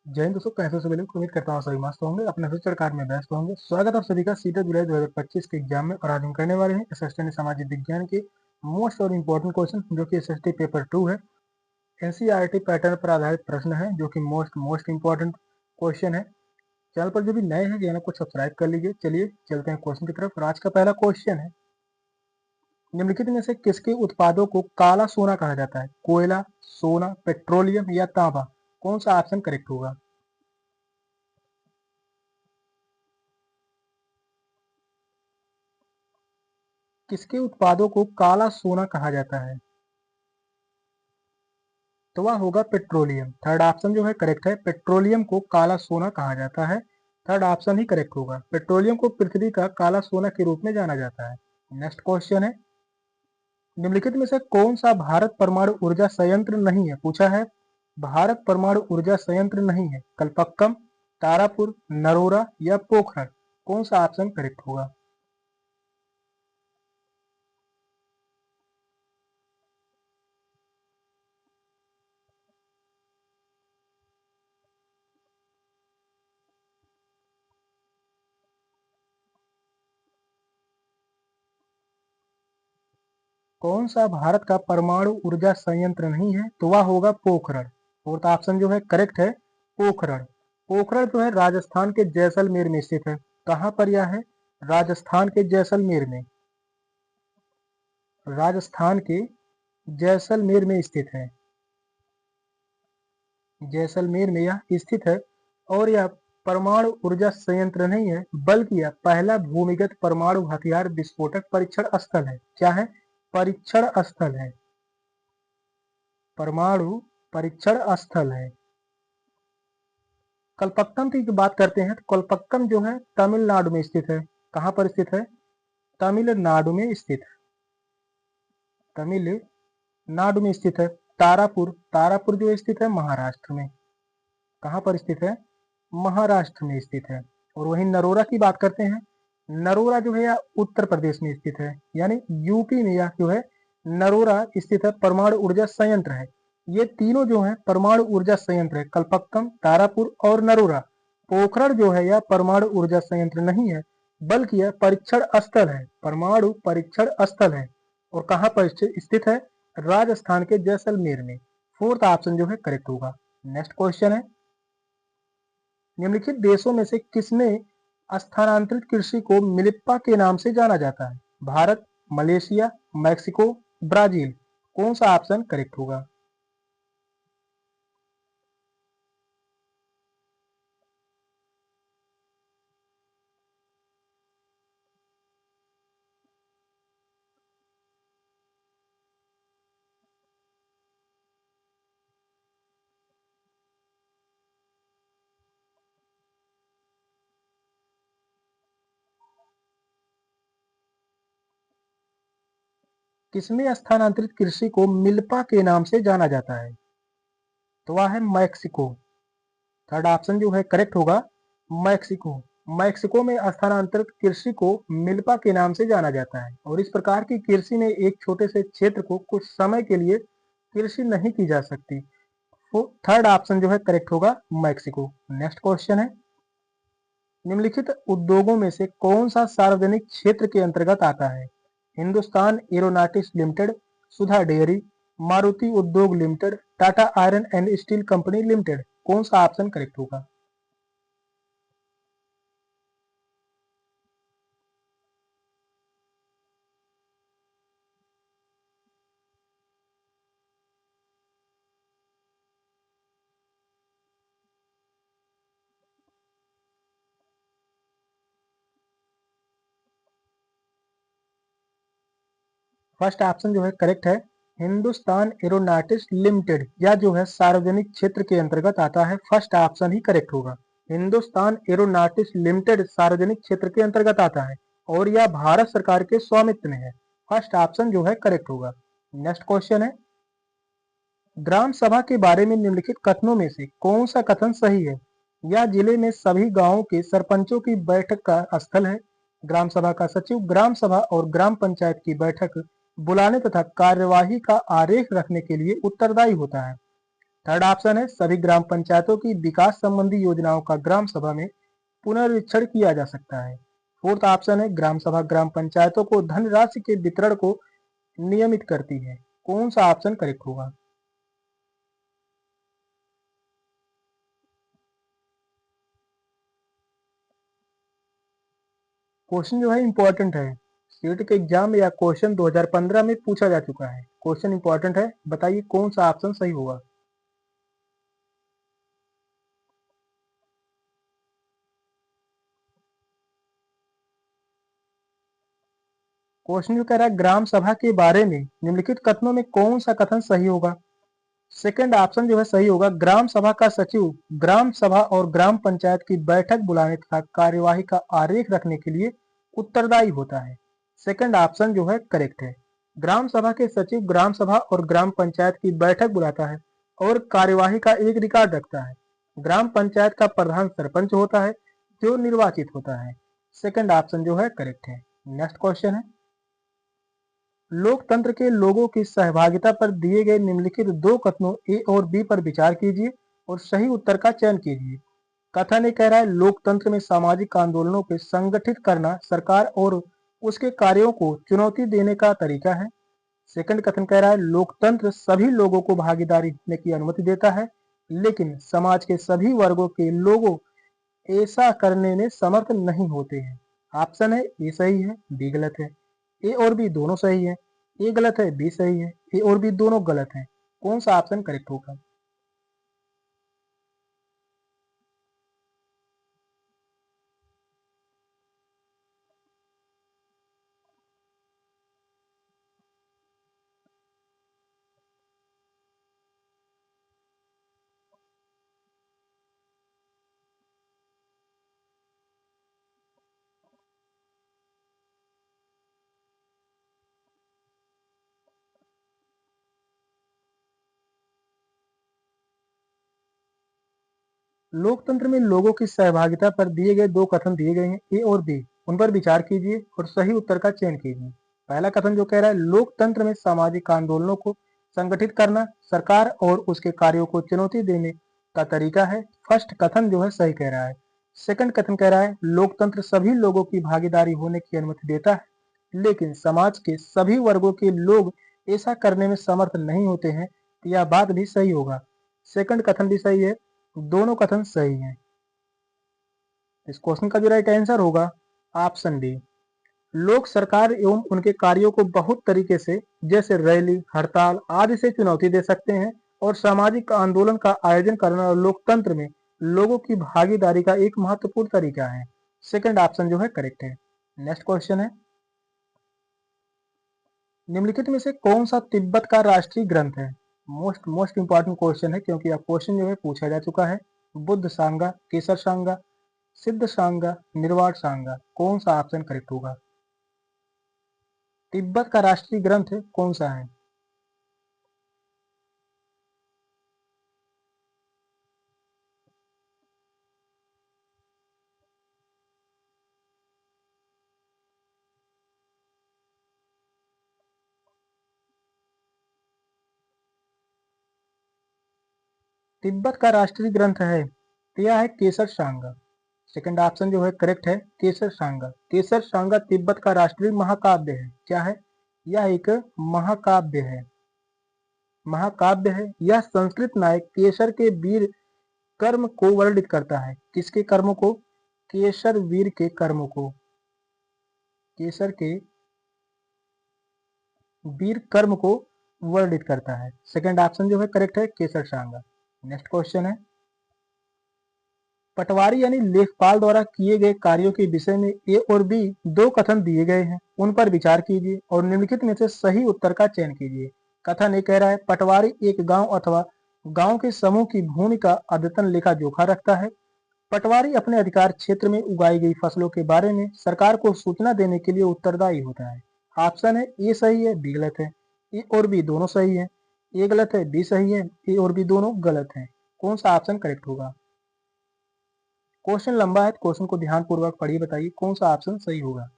जय हिंद दोस्तों, कैसे हो सभी लोग। उम्मीद करता हूँ सभी मस्त होंगे, अपने फ्यूचर कार में व्यस्त होंगे। स्वागत है आप सभी का सीधा जुलाई 2025 के एग्जाम में। और आज हम करने वाले हैं एसएसटी सामाजिक विज्ञान के मोस्ट और इम्पोर्टेंट क्वेश्चन, जो कि एसएसटी पेपर 2 है। एनसीईआरटी पैटर्न पर आधारित प्रश्न है, जो कि मोस्ट इम्पोर्टेंट क्वेश्चन है। चैनल पर जो भी नए हैं, चैनल को सब्सक्राइब कर लीजिए। चलिए चलते हैं क्वेश्चन की तरफ। और आज का पहला क्वेश्चन है, निम्नलिखित में से किसके उत्पादों को काला सोना कहा जाता है? कोयला, सोना, पेट्रोलियम या तांबा? कौन सा ऑप्शन करेक्ट होगा? किसके उत्पादों को काला सोना कहा जाता है? तो वह होगा पेट्रोलियम। थर्ड ऑप्शन जो है करेक्ट है। पेट्रोलियम को काला सोना कहा जाता है। थर्ड ऑप्शन ही करेक्ट होगा। पेट्रोलियम को पृथ्वी का काला सोना के रूप में जाना जाता है। नेक्स्ट क्वेश्चन है, निम्नलिखित में से कौन सा भारत परमाणु ऊर्जा संयंत्र नहीं है? पूछा है, भारत परमाणु ऊर्जा संयंत्र नहीं है। कलपक्कम, तारापुर, नरोरा या पोखरण? कौन सा ऑप्शन करेक्ट होगा? कौन सा भारत का परमाणु ऊर्जा संयंत्र नहीं है? तो वह होगा पोखरण। फोर्थ ऑप्शन जो है करेक्ट है, पोखरण। पोखरण जो है राजस्थान के जैसलमेर में स्थित है। कहाँ पर यह है? राजस्थान के जैसलमेर में। राजस्थान के जैसलमेर में स्थित है। जैसलमेर में यह स्थित है। और यह परमाणु ऊर्जा संयंत्र नहीं है, बल्कि यह पहला भूमिगत परमाणु हथियार विस्फोटक परीक्षण स्थल है। क्या है? परीक्षण स्थल है। परमाणु परीक्षण स्थल है। कलपक्कम की बात करते हैं तो कलपक्कम जो है तमिलनाडु में स्थित है। कहाँ पर स्थित है? तमिलनाडु में स्थित। तमिलनाडु में स्थित है। तारापुर, तारापुर जो स्थित है महाराष्ट्र में। कहाँ पर स्थित है? महाराष्ट्र में स्थित है। और वहीं नरोरा की बात करते हैं, नरोरा जो है यह उत्तर प्रदेश में स्थित है, यानी यूपी में यह जो है नरोरा स्थित है, परमाणु ऊर्जा संयंत्र है। ये तीनों जो है परमाणु ऊर्जा संयंत्र है, कलपक्कम, तारापुर और नरोरा। पोखरण जो है यह परमाणु ऊर्जा संयंत्र नहीं है, बल्कि यह परीक्षण स्थल है, परमाणु परीक्षण स्थल है। और कहाँ पर स्थित है? राजस्थान के जैसलमेर में। फोर्थ ऑप्शन जो है करेक्ट होगा। नेक्स्ट क्वेश्चन है, निम्नलिखित देशों में से किसमें स्थानांतरित कृषि को मिलिप्पा के नाम से जाना जाता है? Bharat, Malaysia, Mexico, Brazil? कौन सा ऑप्शन करेक्ट होगा? किसमें स्थानांतरित कृषि को मिल्पा के नाम से जाना जाता है? तो वह है मैक्सिको। थर्ड ऑप्शन जो है करेक्ट होगा, मैक्सिको। मैक्सिको में स्थानांतरित कृषि को मिल्पा के नाम से जाना जाता है। और इस प्रकार की कृषि में एक छोटे से क्षेत्र को कुछ समय के लिए कृषि नहीं की जा सकती। तो थर्ड ऑप्शन जो है करेक्ट होगा, मैक्सिको। नेक्स्ट क्वेश्चन है, निम्नलिखित उद्योगों में से कौन सा सार्वजनिक क्षेत्र के अंतर्गत आता है? हिंदुस्तान एरोनॉटिक्स लिमिटेड, सुधा डेयरी, मारुति उद्योग limited, Tata iron and steel company limited? कौन सा ऑप्शन करेक्ट होगा? फर्स्ट ऑप्शन जो है करेक्ट है, हिंदुस्तान एरोनॉटिक्स लिमिटेड। या जो है सार्वजनिक क्षेत्र के अंतर्गत आता है। फर्स्ट ऑप्शन ही करेक्ट होगा। हिंदुस्तान एरोनॉटिक्स लिमिटेड सार्वजनिक क्षेत्र के अंतर्गत आता है और यह भारत सरकार के स्वामित्व में है। फर्स्ट ऑप्शन जो है करेक्ट होगा। नेक्स्ट क्वेश्चन है, ग्राम सभा के बारे में निम्नलिखित कथनों में से कौन सा कथन सही है? यह जिले में सभी गांवों के सरपंचों की बैठक का स्थल है। ग्राम सभा का सचिव ग्राम सभा और ग्राम पंचायत की बैठक बुलाने तथा कार्यवाही का आरेख रखने के लिए उत्तरदायी होता है। थर्ड ऑप्शन है सभी ग्राम पंचायतों की विकास संबंधी योजनाओं का ग्राम सभा में पुनरीक्षण किया जा सकता है। फोर्थ ऑप्शन है ग्राम सभा ग्राम पंचायतों को धनराशि के वितरण को नियमित करती है। कौन सा ऑप्शन करेक्ट होगा? क्वेश्चन जो है इंपॉर्टेंट है, सीट के एग्जाम में या क्वेश्चन 2015 में पूछा जा चुका है। क्वेश्चन इंपॉर्टेंट है, बताइए कौन सा ऑप्शन सही होगा? क्वेश्चन जो कह रहा है ग्राम सभा के बारे में निम्नलिखित कथनों में कौन सा कथन सही होगा? सेकंड ऑप्शन जो है सही होगा, ग्राम सभा का सचिव ग्राम सभा और ग्राम पंचायत की बैठक बुलाने तथा कार्यवाही का आरेख रखने के लिए उत्तरदायी होता है। सेकंड ऑप्शन जो है करेक्ट है। ग्राम सभा के सचिव ग्राम सभा और ग्राम पंचायत की बैठक बुलाता है और कार्यवाही का एक रिकॉर्ड रखता है। ग्राम पंचायत का प्रधान सरपंच होता है जो निर्वाचित होता है। सेकंड ऑप्शन जो है करेक्ट है। नेक्स्ट क्वेश्चन है, लोकतंत्र के लोगों की सहभागिता पर दिए गए निम्नलिखित दो कथनों ए और बी पर विचार कीजिए और सही उत्तर का चयन कीजिए। कथन ए कह रहा है लोकतंत्र में सामाजिक आंदोलनों को संगठित करना सरकार और उसके कार्यों को चुनौती देने का तरीका है। सेकंड कथन कह रहा है लोकतंत्र सभी लोगों को भागीदारी देने की अनुमति देता है, लेकिन समाज के सभी वर्गों के लोगों ऐसा करने में समर्थ नहीं होते हैं। ऑप्शन है ए सही है, बी गलत है। ए और बी दोनों सही है। ए गलत है, बी सही है। ए और बी दोनों गलत है। कौन सा ऑप्शन करेक्ट होगा? लोकतंत्र में लोगों की सहभागिता पर दिए गए दो कथन दिए गए हैं ए और बी, उन पर विचार कीजिए और सही उत्तर का चयन कीजिए। पहला कथन जो कह रहा है लोकतंत्र में सामाजिक आंदोलनों को संगठित करना सरकार और उसके कार्यों को चुनौती देने का तरीका है। फर्स्ट कथन जो है सही कह रहा है। सेकंड कथन कह रहा है लोकतंत्र सभी लोगों की भागीदारी होने की अनुमति देता है, लेकिन समाज के सभी वर्गों के लोग ऐसा करने में समर्थ नहीं होते हैं। यह बात भी सही होगा। सेकंड कथन भी सही है, दोनों कथन सही हैं। इस क्वेश्चन का जो राइट आंसर होगा ऑप्शन डी। लोग सरकार एवं उनके कार्यों को बहुत तरीके से जैसे रैली हड़ताल आदि से चुनौती दे सकते हैं और सामाजिक आंदोलन का आयोजन करना लोकतंत्र में लोगों की भागीदारी का एक महत्वपूर्ण तरीका है। सेकंड ऑप्शन जो है करेक्ट है। नेक्स्ट क्वेश्चन है, निम्नलिखित में से कौन सा तिब्बत का राष्ट्रीय ग्रंथ है? मोस्ट मोस्ट इंपॉर्टेंट क्वेश्चन है क्योंकि यह क्वेश्चन जो है पूछा जा चुका है। बुद्ध सांगा, केसर सांगा, सिद्ध सांगा, निर्वाण सांगा, कौन सा ऑप्शन करेक्ट होगा? तिब्बत का राष्ट्रीय ग्रंथ कौन सा है? तिब्बत का राष्ट्रीय ग्रंथ है तो यह है केसर सांगा। सेकंड ऑप्शन जो है करेक्ट है, केसर सांगा। केसर सांगा तिब्बत का राष्ट्रीय महाकाव्य है। क्या है? यह एक महाकाव्य है। महाकाव्य है। यह संस्कृत नायक केसर के वीर कर्म को वर्णित करता है। किसके कर्मों को? केसर वीर के कर्मों को, केसर के वीर कर्म को वर्णित करता है। सेकंड ऑप्शन जो है करेक्ट है, केसर सांगा। नेक्स्ट क्वेश्चन है, पटवारी यानी लेखपाल द्वारा किए गए कार्यों के विषय में ए और बी दो कथन दिए गए हैं, उन पर विचार कीजिए और निम्नलिखित में से सही उत्तर का चयन कीजिए। कथन ए कह रहा है पटवारी एक गांव अथवा गांव के समूह की भूमि का अद्यतन लेखा जोखा रखता है। पटवारी अपने अधिकार क्षेत्र में उगाई गई फसलों के बारे में सरकार को सूचना देने के लिए उत्तरदायी होता है। ऑप्शन है ए सही है, बी गलत है। ए और बी दोनों सही है। ए गलत है, बी सही है। ए और बी दोनों गलत है। कौन सा ऑप्शन करेक्ट होगा? क्वेश्चन लंबा है, क्वेश्चन को ध्यान पूर्वक पढ़िए, बताइए कौन सा ऑप्शन सही होगा?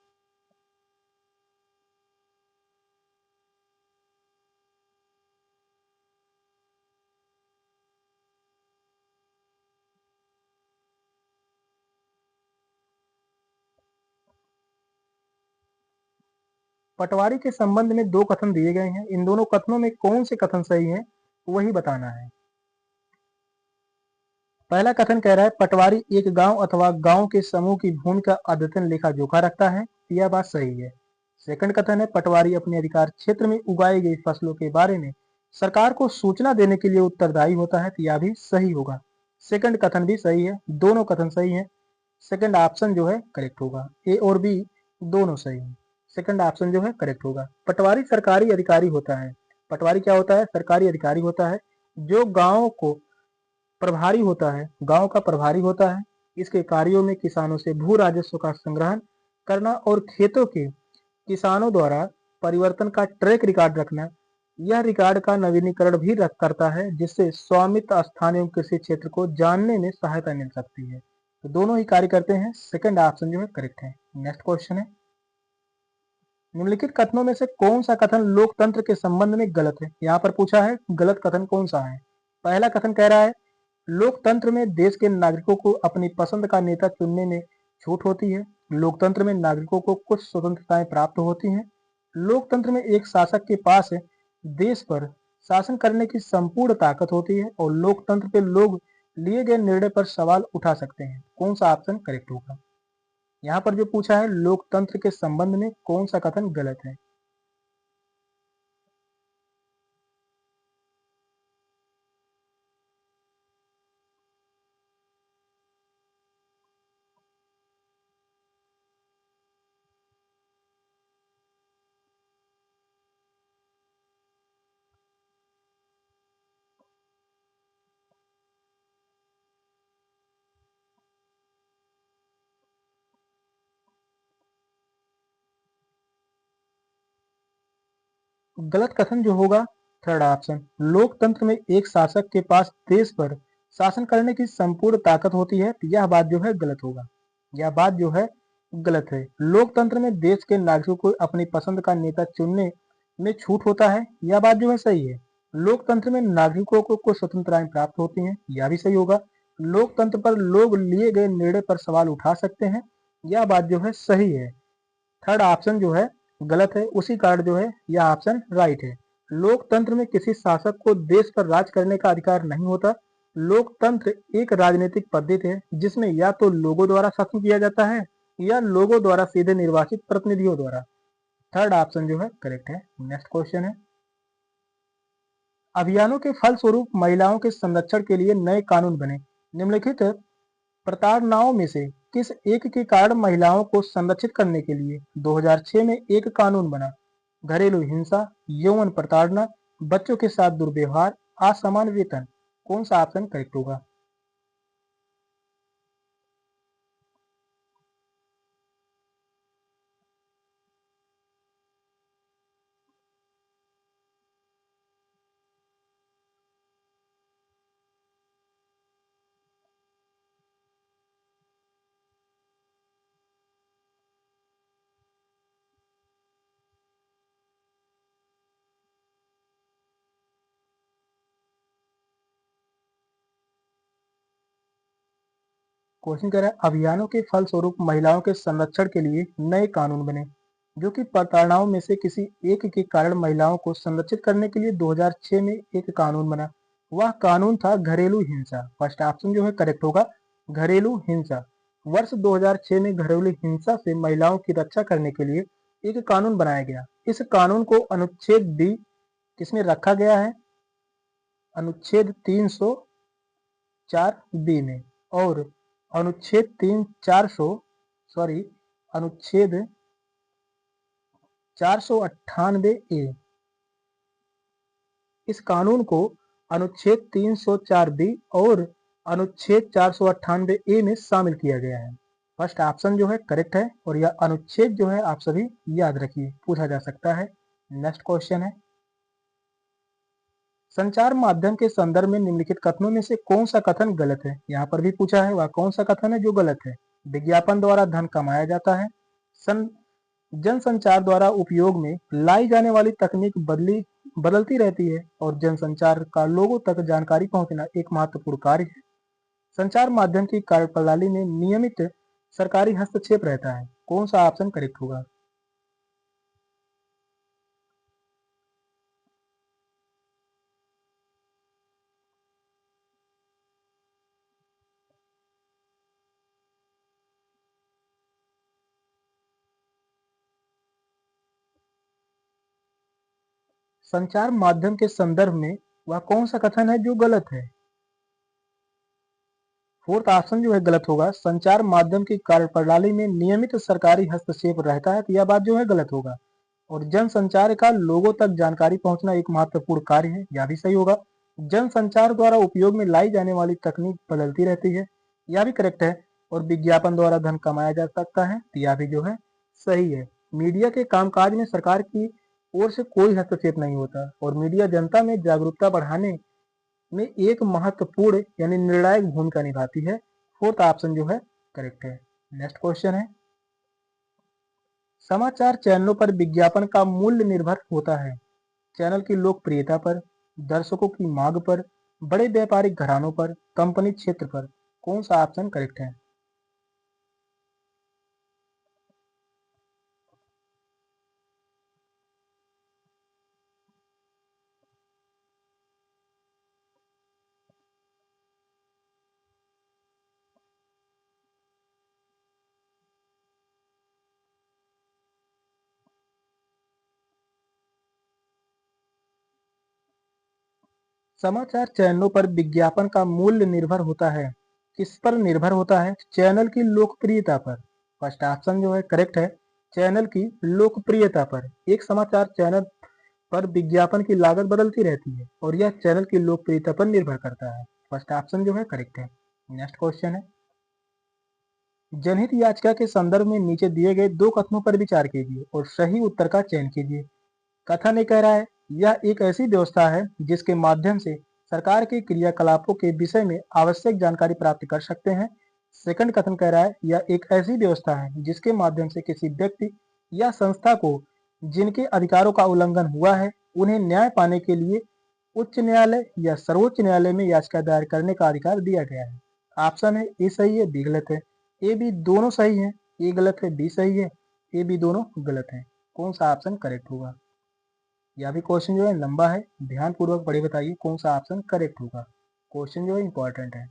पटवारी के संबंध में दो कथन दिए गए हैं, इन दोनों कथनों में कौन से कथन सही हैं वही बताना है। पहला कथन कह रहा है पटवारी एक गांव अथवा गांव के समूह की भूमि का अद्यतन लेखा जोखा रखता है, यह बात सही है। सेकंड कथन है पटवारी अपने अधिकार क्षेत्र में उगाई गई फसलों के बारे में सरकार को सूचना देने के लिए उत्तरदायी होता है, तो यह भी सही होगा। सेकंड कथन भी सही है, दोनों कथन सही है। सेकंड ऑप्शन जो है करेक्ट होगा, ए और बी दोनों सही है। सेकंड ऑप्शन जो है करेक्ट होगा। पटवारी सरकारी अधिकारी होता है। पटवारी क्या होता है? सरकारी अधिकारी होता है जो गांव को प्रभारी होता है, गांव का प्रभारी होता है। इसके कार्यों में किसानों से भू राजस्व का संग्रहण करना और खेतों के किसानों द्वारा परिवर्तन का ट्रैक रिकॉर्ड रखना, यह रिकॉर्ड का नवीनीकरण भी करता है जिससे स्वामित्व स्थान एवं कृषि क्षेत्र को जानने में सहायता मिल सकती है। तो दोनों ही कार्य करते हैं, सेकंड ऑप्शन जो है करेक्ट है। नेक्स्ट क्वेश्चन है निम्नलिखित कथनों में से कौन सा कथन लोकतंत्र के संबंध में गलत है? यहाँ पर पूछा है गलत कथन कौन सा है। पहला कथन कह रहा है लोकतंत्र में देश के नागरिकों को अपनी पसंद का नेता चुनने में छूट होती है। लोकतंत्र में नागरिकों को कुछ स्वतंत्रताएं प्राप्त होती हैं। लोकतंत्र में एक शासक के पास देश पर शासन करने की संपूर्ण ताकत होती है और लोकतंत्र पे लोग लिए गए निर्णय पर सवाल उठा सकते हैं। कौन सा ऑप्शन करेक्ट होगा? यहाँ पर जो पूछा है लोकतंत्र के संबंध में कौन सा कथन गलत है? गलत कथन जो होगा थर्ड ऑप्शन, लोकतंत्र में एक शासक के पास देश पर शासन करने की संपूर्ण ताकत होती है, यह बात जो है गलत होगा। यह बात जो है गलत है। लोकतंत्र में देश के नागरिकों को अपनी पसंद का नेता चुनने में छूट होता है, यह बात जो है सही है। लोकतंत्र में नागरिकों को कुछ स्वतंत्रताएं प्राप्त होती हैं, यह भी सही होगा। लोकतंत्र पर लोग लिए गए निर्णय पर सवाल उठा सकते हैं, यह बात जो है सही है। थर्ड ऑप्शन जो है गलत है, उसी कारण जो है यह ऑप्शन राइट है। लोकतंत्र में किसी शासक को देश पर राज करने का अधिकार नहीं होता। लोकतंत्र एक राजनीतिक पद्धति है जिसमें या तो लोगों द्वारा शासन किया जाता है या लोगों द्वारा सीधे निर्वाचित प्रतिनिधियों द्वारा। थर्ड ऑप्शन जो है करेक्ट है। नेक्स्ट क्वेश्चन है अभियानों के फलस्वरूप महिलाओं के संरक्षण के लिए नए कानून बने। निम्नलिखित प्रताड़नाओं में से किस एक के कारण महिलाओं को संरक्षित करने के लिए 2006 में एक कानून बना? घरेलू हिंसा, यौन प्रताड़ना, बच्चों के साथ दुर्व्यवहार, असमान वेतन। कौन सा ऑप्शन करेक्ट होगा? क्वेश्चन कह रहा है अभियानों के फलस्वरूप महिलाओं के संरक्षण के लिए नए कानून बने जो कि प्रताड़नाओं में से किसी एक के कारण महिलाओं को संरक्षित करने के लिए 2006 में एक कानून बना। वह कानून था घरेलू हिंसा। फर्स्ट ऑप्शन जो है करेक्ट होगा, घरेलू हिंसा। वर्ष 2006 में घरेलू हिंसा से महिलाओं की रक्षा करने के लिए एक कानून बनाया गया। इस कानून को अनुच्छेद डी किसमें रखा गया है? अनुच्छेद 304 बी में। और अनुच्छेद 498 ए, इस कानून को अनुच्छेद 304 बी और अनुच्छेद 498 ए में शामिल किया गया है। फर्स्ट ऑप्शन जो है करेक्ट है और यह अनुच्छेद जो है आप सभी याद रखिए, पूछा जा सकता है। नेक्स्ट क्वेश्चन है संचार माध्यम के संदर्भ में निम्नलिखित कथनों में से कौन सा कथन गलत है? यहाँ पर भी पूछा है वह कौन सा कथन है जो गलत है। विज्ञापन द्वारा धन कमाया जाता है। जनसंचार द्वारा उपयोग में लाई जाने वाली तकनीक बदलती रहती है और जनसंचार का लोगों तक जानकारी पहुंचना एक महत्वपूर्ण कार्य है। संचार माध्यम की कार्यप्रणाली में नियमित सरकारी हस्तक्षेप रहता है। कौन सा ऑप्शन करेक्ट होगा? संचार माध्यम के संदर्भ में वह कौन सा कथन है जो गलत है? फोर्थ ऑप्शन जो है गलत होगा। संचार माध्यम की कार्यप्रणाली में नियमित सरकारी हस्तक्षेप रहता है, तो यह बात जो है गलत होगा। और जन संचार का लोगों तक जानकारी पहुंचना एक महत्वपूर्ण कार्य है, यह भी सही होगा। जन संचार द्वारा उपयोग में लाई जाने वाली तकनीक बदलती रहती है, यह भी करेक्ट है। और विज्ञापन द्वारा धन कमाया जा सकता है, तो यह भी जो है सही है। मीडिया के कामकाज में सरकार की ओर से कोई हस्तक्षेप नहीं होता और मीडिया जनता में जागरूकता बढ़ाने में एक महत्वपूर्ण यानी निर्णायक भूमिका निभाती है। फोर्थ ऑप्शन जो है करेक्ट है। नेक्स्ट क्वेश्चन है, समाचार चैनलों पर विज्ञापन का मूल्य निर्भर होता है चैनल की लोकप्रियता पर, दर्शकों की मांग पर, बड़े व्यापारिक घरानों पर, कंपनी क्षेत्र पर। कौन सा ऑप्शन करेक्ट है? समाचार चैनलों पर विज्ञापन का मूल्य निर्भर होता है, किस पर निर्भर होता है? चैनल की लोकप्रियता पर। फर्स्ट ऑप्शन जो है करेक्ट है, चैनल की लोकप्रियता पर। एक समाचार चैनल पर विज्ञापन की लागत बदलती रहती है और यह चैनल की लोकप्रियता पर निर्भर करता है। फर्स्ट ऑप्शन जो है करेक्ट है। नेक्स्ट क्वेश्चन है, जनहित याचिका के संदर्भ में नीचे दिए गए दो कथनों पर विचार कीजिए और सही उत्तर का चयन कीजिए। कथन ये कह रहा है, यह एक ऐसी व्यवस्था है जिसके माध्यम से सरकार के क्रियाकलापों के विषय में आवश्यक जानकारी प्राप्त कर सकते हैं। सेकंड कथन कह रहा है, यह एक ऐसी व्यवस्था है जिसके माध्यम से किसी व्यक्ति या संस्था को जिनके अधिकारों का उल्लंघन हुआ है उन्हें न्याय पाने के लिए उच्च न्यायालय या सर्वोच्च न्यायालय में याचिका दायर करने का अधिकार दिया गया है। ऑप्शन है ए सही है, बी गलत है। ए बी दोनों सही है, ए गलत है, बी सही है। ए बी दोनों गलत है। कौन सा ऑप्शन करेक्ट होगा? यह भी क्वेश्चन जो है लंबा है, ध्यान पूर्वक पढ़े, बताइए कौन सा ऑप्शन करेक्ट होगा। क्वेश्चन जो है इंपॉर्टेंट है।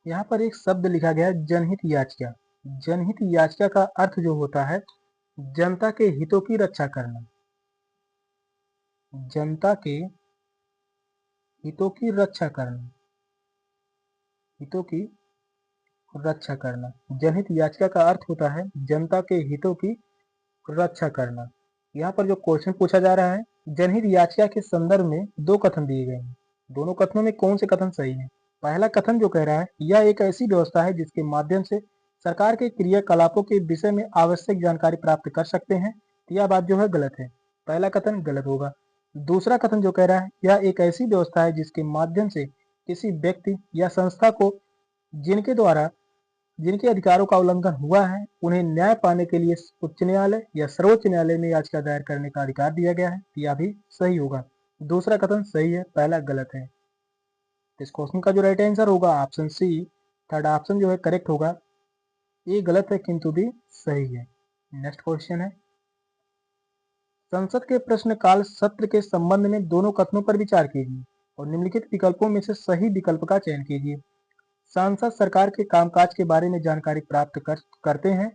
यहाँ पर एक शब्द लिखा गया है जनहित याचिका। जनहित याचिका का अर्थ जो होता है जनता के हितों की रक्षा करना। जनता के हितों की रक्षा करना, हितों की रक्षा करना। जनहित याचिका का अर्थ होता है जनता के हितों की रक्षा करना। यहाँ पर जो क्वेश्चन पूछा जा रहा है, जनहित याचिका के संदर्भ में दो कथन दिए गए हैं, दोनों कथनों में कौन से कथन सही है? पहला कथन जो कह रहा है, यह एक ऐसी व्यवस्था है जिसके माध्यम से सरकार के क्रियाकलापों के विषय में आवश्यक जानकारी प्राप्त कर सकते हैं, तो यह बात जो है गलत है, पहला कथन गलत होगा। दूसरा कथन जो कह रहा है, यह एक ऐसी व्यवस्था है जिसके माध्यम से किसी व्यक्ति या संस्था को जिनके द्वारा जिनके अधिकारों का उल्लंघन हुआ है उन्हें न्याय पाने के लिए उच्च न्यायालय या सर्वोच्च न्यायालय में याचिका दायर करने का अधिकार दिया गया है, यह भी सही होगा। दूसरा कथन सही है, पहला गलत है। इस क्वेश्चन का जो राइट आंसर होगा ऑप्शन सी, थर्ड ऑप्शन जो है करेक्ट होगा। ये गलत है किंतु भी सही है। नेक्स्ट क्वेश्चन है, संसद के प्रश्नकाल सत्र के संबंध में दोनों कथनों पर विचार कीजिए और निम्नलिखित विकल्पों में से सही विकल्प का चयन कीजिए। सांसद सरकार के कामकाज के बारे में जानकारी प्राप्त करते हैं।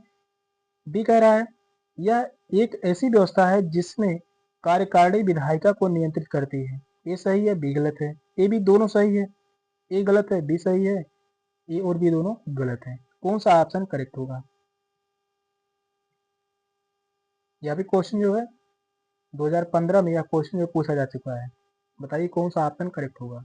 बी कह रहा है, यह एक ऐसी व्यवस्था है जिसमें कार्यकारिणी विधायिका को नियंत्रित करती है। ए सही है, बी गलत है। ए बी दोनों सही है, ए गलत है, बी सही है। ए और बी दोनों गलत है। कौन सा ऑप्शन करेक्ट होगा? यह भी क्वेश्चन जो है 2015 में यह क्वेश्चन जो पूछा जा चुका है, बताइए कौन सा ऑप्शन करेक्ट होगा?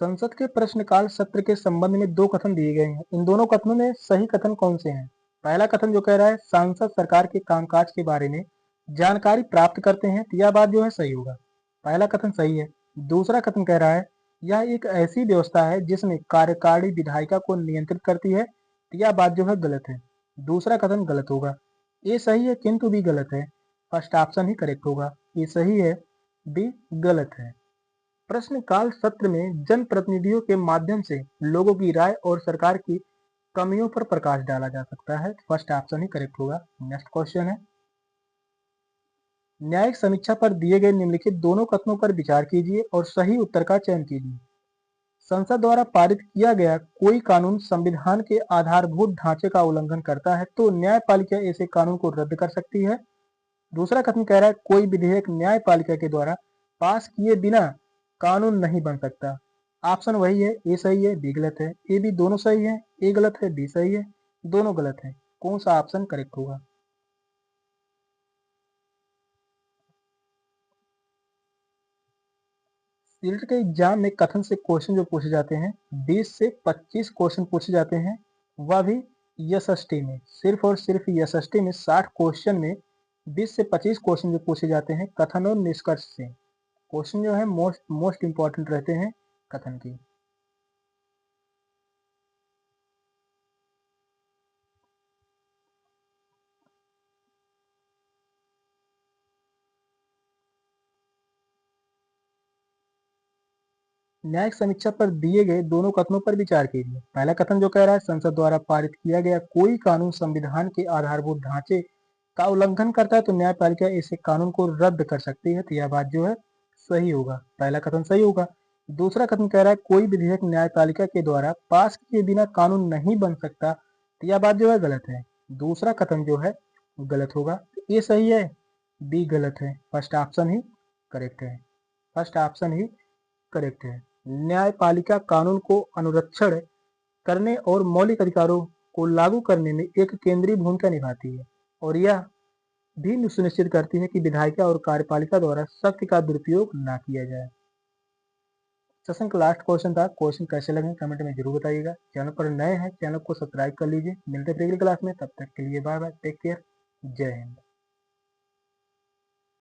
संसद के प्रश्नकाल सत्र के संबंध में दो कथन दिए गए हैं। इन दोनों कथनों में सही कथन कौन से हैं? पहला कथन जो कह रहा है सांसद सरकार के कामकाज के बारे में जानकारी प्राप्त करते हैं, तो यह बात जो है सही होगा, पहला कथन सही है। दूसरा कथन कह रहा है यह एक ऐसी व्यवस्था है जिसमें कार्यकारिणी विधायिका को नियंत्रित करती है, तो यह बात जो है गलत है, दूसरा कथन गलत होगा। ए सही है किंतु बी गलत है, फर्स्ट ऑप्शन ही करेक्ट होगा। ए सही है, बी गलत है। प्रश्नकाल सत्र में जनप्रतिनिधियों के माध्यम से लोगों की राय और सरकार की कमियों पर प्रकाश डाला जा सकता है, फर्स्ट ऑप्शन ही करेक्ट होगा। नेक्स्ट क्वेश्चन है, न्यायिक समीक्षा पर दिए गए निम्नलिखित दोनों कथनों पर विचार कीजिए और सही उत्तर का चयन कीजिए। संसद द्वारा पारित किया गया कोई कानून संविधान के आधारभूत ढांचे का उल्लंघन करता है तो न्यायपालिका ऐसे कानून को रद्द कर सकती है। दूसरा कथन कह रहा है कोई विधेयक न्यायपालिका के द्वारा पास किए बिना कानून नहीं बन सकता। ऑप्शन वही है, ए सही है, बी गलत है। ए बी दोनों सही है, ए गलत है, बी सही है, दोनों गलत है। कौन सा ऑप्शन करेक्ट होगा? सीटेट के एग्जाम में कथन से क्वेश्चन जो पूछे जाते हैं 20 से 25 क्वेश्चन पूछे जाते हैं, वह भी एसएसटी में, सिर्फ और सिर्फ एसएसटी में 60 क्वेश्चन में 20 से 25 क्वेश्चन जो पूछे जाते हैं कथन और निष्कर्ष से। क्वेश्चन जो है मोस्ट इंपॉर्टेंट रहते हैं कथन की। न्यायिक समीक्षा पर दिए गए दोनों कथनों पर विचार कीजिए। पहला कथन जो कह रहा है संसद द्वारा पारित किया गया कोई कानून संविधान के आधारभूत ढांचे का उल्लंघन करता है तो न्यायपालिका इसे कानून को रद्द कर सकती है, तो यह बात जो है सही होगा, पहला कथन सही होगा। दूसरा कथन कह रहा है कोई विधेयक न्यायपालिका के द्वारा पास किए बिना कानून नहीं बन सकता, तो यह बात जो है गलत है, दूसरा कथन जो है गलत होगा। ए सही है, बी गलत है, फर्स्ट ऑप्शन ही करेक्ट है, फर्स्ट ऑप्शन ही करेक्ट है। न्यायपालिका कानून को अनुरक्षण करने और मौलिक अधिकारों को लागू करने में एक केंद्रीय भूमिका निभाती है और यह भी सुनिश्चित करती है कि विधायिका और कार्यपालिका द्वारा शक्ति का दुरुपयोग न किया जाए। सेशन का लास्ट क्वेश्चन था, क्वेश्चन कैसे लगे कमेंट में जरूर बताइएगा। चैनल पर नए हैं चैनल को सब्सक्राइब कर लीजिए। मिलते हैं अगली क्लास में, तब तक के लिए बाय बाय, टेक केयर, जय हिंद।